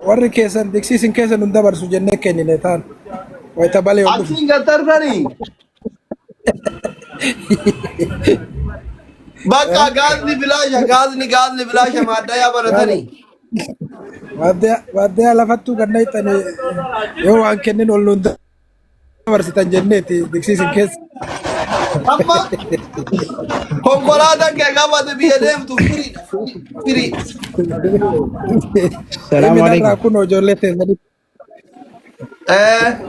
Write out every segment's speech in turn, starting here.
warri keessan diksiisin keessan hunda barsu jennee kennine taan wayita balee ol dhufu. Achiin gattartanii. Bakka gaasni bilaasha maaddayaa baratanii. Waaddaa lafattuu ganna hixanii yoo waan kennin ol hunda barsitan jenneeti diksiisin keessa. Amma konkolaataan kee qabate biyya deemtu firii. Salaamu alaikum. Kun ijoollee teessanii.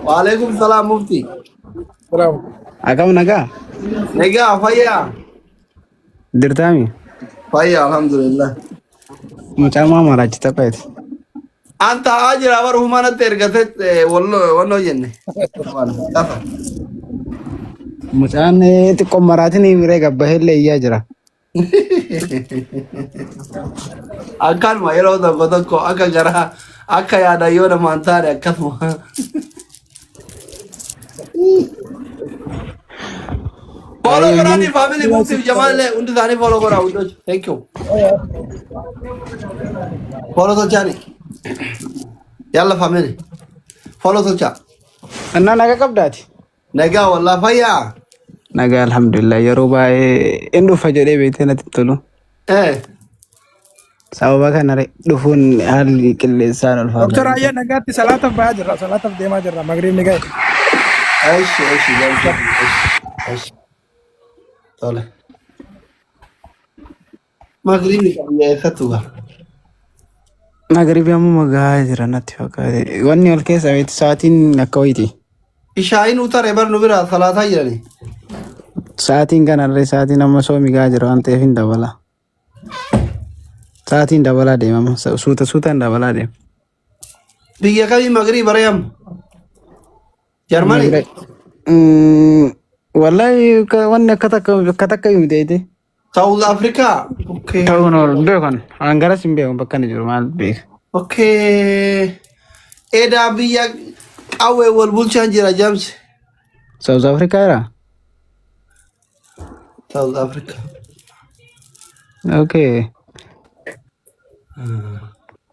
Waalaikum salaam mufti. Akam nagaa? Nagaa fayyaa. Dirtami? Fayyaa alhamdulillah. Mucaa maamara achi taphaati. Anta ajira baru humanatti ergatee walloo jenne. Mucaan xiqqoo maraatiin miree gabbahee illee iyyaa jira. Akkanuma yeroo tokko akka garaa akka yaadayoo namaan taane akkasuma. Follow Gorani family Mufti Jamal undi thani follow Gora undo. Thank you. Follow to Chani. Yalla family. Follow to Cha. Anna nagaa qabdaati? Nagaa wallah fayyaa. Nagaa alhamdulillah yeroo baay'ee hin dhufa jedhee beektee natti tolu. Sababa kana dhufuun haalli qilleensaan ol faana. Doktor Ayyaa nagaatti salaataaf ba'aa jirra. Salaataaf deemaa jirra. Magriibni ga'e. Aishi. Tole. Magriibni qabiyyaa eessattu ga'a. Magriibii ammoo magaa jira natti fakkaate. Wanni ol keessa beekti sa'aatiin akka wayiiti. Ishaayin utaree bar nu bira salaataa jirani. Sa'aatiin kanarree sa'aatiin amma soomi gaa jira waan ta'eef hin dabala. Sa'aatiin dabalaa deemama. Suutaan dabalaa deema. Biyya kamii magriib bareeyam? Jarmanii? Wallahi wanni akka takka yoo ta'e. South Africa. Okay. Ta'uun ol beekan. Angaras hin beekan bakka ni jiru maal beeka. Okay. Edaa biyya qawwee wal bulchaan jira James. South Africa jira? South Africa. Okay.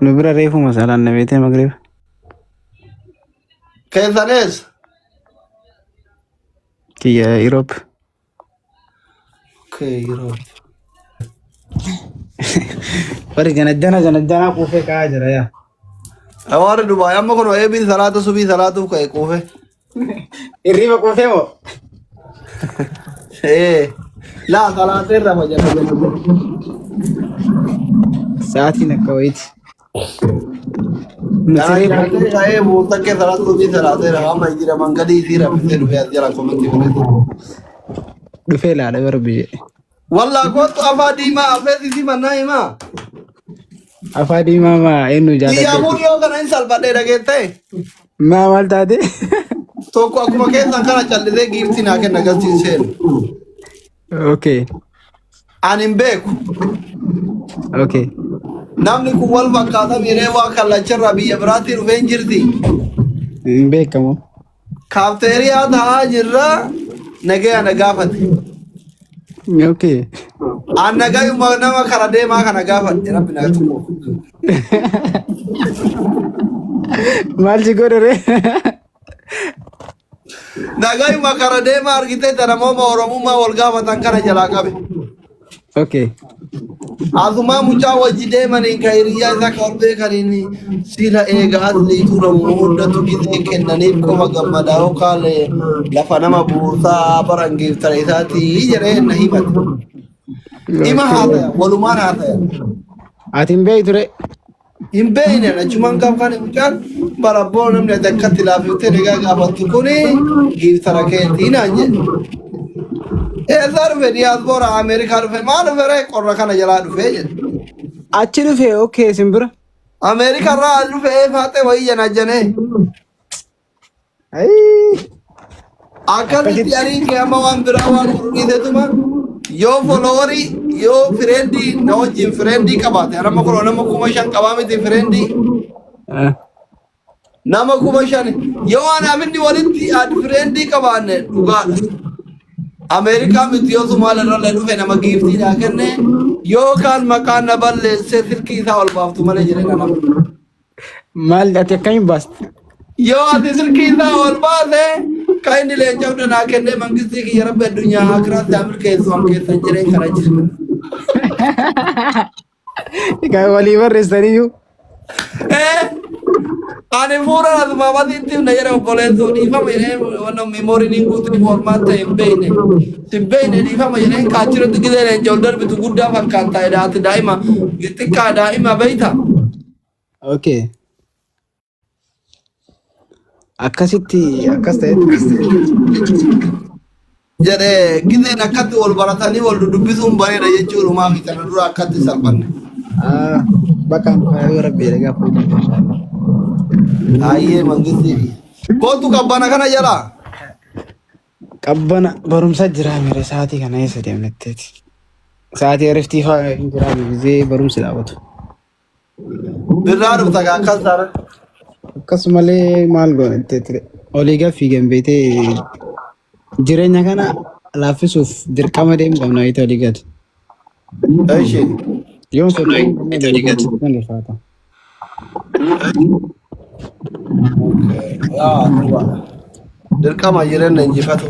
Nu bira reefu masalaan na beetee magriib. Keessanis? Kiyya Europe. Okay, Europe. Bari janajjana kuufee ka'aa jira yaa. Warri Dubaay amma kun eebiin salaata subii salaatuuf ka'e quufe. Hirriba kuufee moo? Laa salaatee irra fayyadamu. Sa'aatiin akka wayiiti. Nyaatee ka'ee muuxaqqee salaata subii salaatee irra amma jira mangadii fi rafisee dhufee as jala komentii godhate. Dhufee laala barbi jedhe. Wallaa kootu afaa diimaa afeesisi mannaa himaa. Afaa diimaa maa eenyu jaallatee? Iyyamuun yoo kana hin salphadhee dhageettee? Maa maal taate? Tokko akkuma keessan kana callisee giiftii naa kenna galchiiseen. Okay. Ani hin beeku. Okay. Namni kun wal fakkaata miiree waa kallacharraa biyya biraatti dhufee hin jirti. Hin beekamu. Kaafteeriyaa ta'aa jirra nagaya na gaafate. Okay. An nagayuma nama kara deemaa kana gaafadhe rabbi na tuqu. Maal si godhore? Nagayuma kara deemaa argitee tanamooma oromummaa wal gaafatan kana jalaa qabe. Okay. Asuma mucaa wajji deemaniin ka hiriyaa isaa ka ol beekaniin sila eega asliitu namu hundatu gisee kennaniif qofa gammadaa yookaan lafa nama buusaa barangeeftan isaatii jedhee na himate. Hima haasaya walumaan haasaya. Ati hin beeyi ture? Hin beeyne achumaan gaafane mucaan barabboo namni akkatti laafiftee nagaa gaafattu kuni giiftara keetii naan jedhe. Eessa dhufe diyaaspoora Ameerikaa dhufe maal dhufe qorra kana jalaa dhufe jedhe. Achi dhufe okay simbira. Ameerikaa irraa dhufe eefaatee wayii janajjanee. Akkasitti ariin kee amma waan biraa waan gurgurteetuma yoo foloowarii yoo fireendii na wajjin fireendii qabaate nama kun nama 5,000 qabaa miti fireendii. Nama 5,000 yoo anaaf inni walitti fireendii qabaanne dhugaadha. Amerikaa miti yoo Somaaliyaa irraa dhufe nama giiftiidhaa kenne yookaan maqaan na balleessee silkii isaa ol baaftu malee jedhee nama. Maal ati akkamiin baasti? Yoo ati silkii isaa ol baase kan inni leenca hundanaa kennee mangistii kiyya rabbi addunyaa akiraatti amir keessu an keessan jedhee kana jira. Kan walii barreessaniyyuu. Ani fuura asuma matiitti na jedhe obboleessu dhiifama jedhee wanna memooriin guutuu formaata hin beekne dhiifama jedhee kaachirratti gisee leenca ol darbitu guddaa fakkaata ati daa'ima xiqqaa daa'ima beeyta. Okay. Akkasitti akkas ta'etti jedhee giseen akkatti wal baratanii wal dubbisuun bareeda jechuudha fi kana dura akkatti salphanne. Bakka yoo rabbi eegaa fuudhee. Ayyee mangistii kootu qabbana kana jala. Qabbana barumsa jira mire sa'aatii kana eessa deemnetteeti. Sa'aatii riftii fa'aa hin jiraanne gisee barumsi dhaabatu. Birraa dhufta akkas taana. Akkasumallee maal goonetteeti olii gaffii gambeetee jireenya kana laaffisuuf dirqama deemu qabna wayita olii gadi. Ishee. Yoon soddoma olii gadi. Kan ulfaata. Dirqama jireenya injifatu.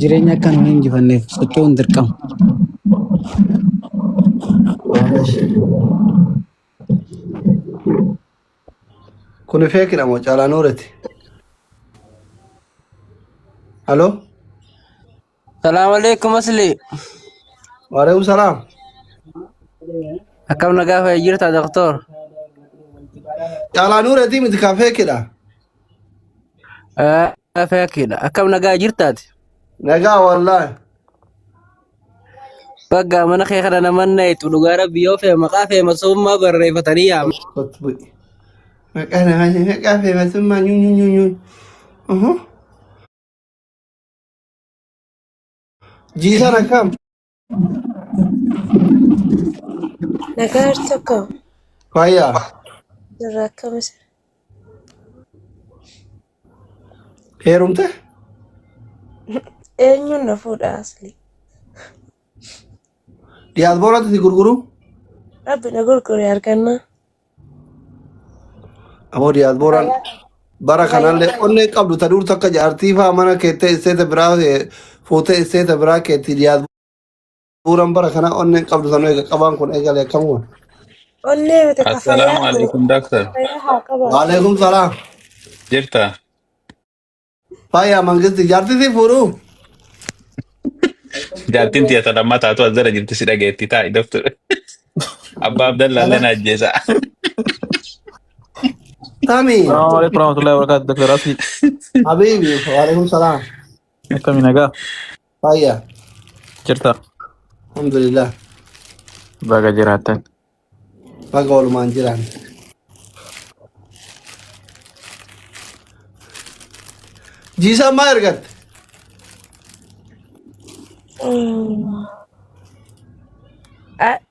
Jireenya akkan hin injifanneef socho'uun dirqama. Kuni feekidha moo caalaa nuureti? Halo? Salaam alaikum asli. Waalaikum salaam. Akkam nagaa fayyaa jirta doktor? Caalaa nuureti miti ka feekidha? Feekidha. Akkam nagaa jirtaati? Nagaa wallaahi. Bagga mana kee kana namanna itti dhugaa rabbi yoo fee maqaa fee masummaa barreeffatanii yaama. Maqaa fee masummaa nyunyunyunyuny. Jiisan akkam? Nagaa tokko. Fayyaa. Jirra akkamis. Heerumte? Eenyuun na fuudha asli. Diyaasboorratti si gurguru? Rabbi na gurgure arganna. Amoo diyaasbooraan bara kanallee onnee qabdu ta dur takka jaartii fa'aa mana keettee isseeta biraa fuutee isseeta biraa keetti diyaasbooraan bara kana onneen qabdu sanuu eega qabaan kun eegalee akkamuma. Onnee miti kafayyaa. Assalamu alaikum doctor. Waalaikum salaam. Jirta? Fayyaa mangisti jaartii si fuudhuu? Jaartiin tiyata lamma taatu as jala jirti si dhageetti taa'i doctor. Abbaa Abdallaallee na ajjeesa. Tami. Assalamu alaikum warahmatullahi wabarakatuh. Dr. Asli. Habibi, waalaikum salaam. Akkami nagaa? Fayyaa. Jirta? Alhamdulillah. Baga jiraattan. Baga walumaan jiran. Jiisaan maa ergatte?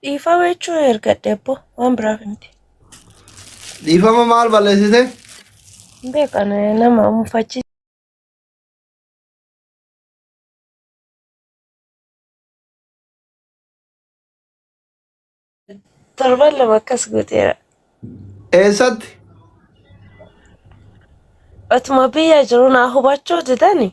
Dhiifama jechuun ergadhe abbo waan biraaf miti. Dhiifama maal balleessite? Beekan nama mufachiisa. Torban lama akkas gooteera. Eessatti? Otuma biyya jiru naa hubachuu didani.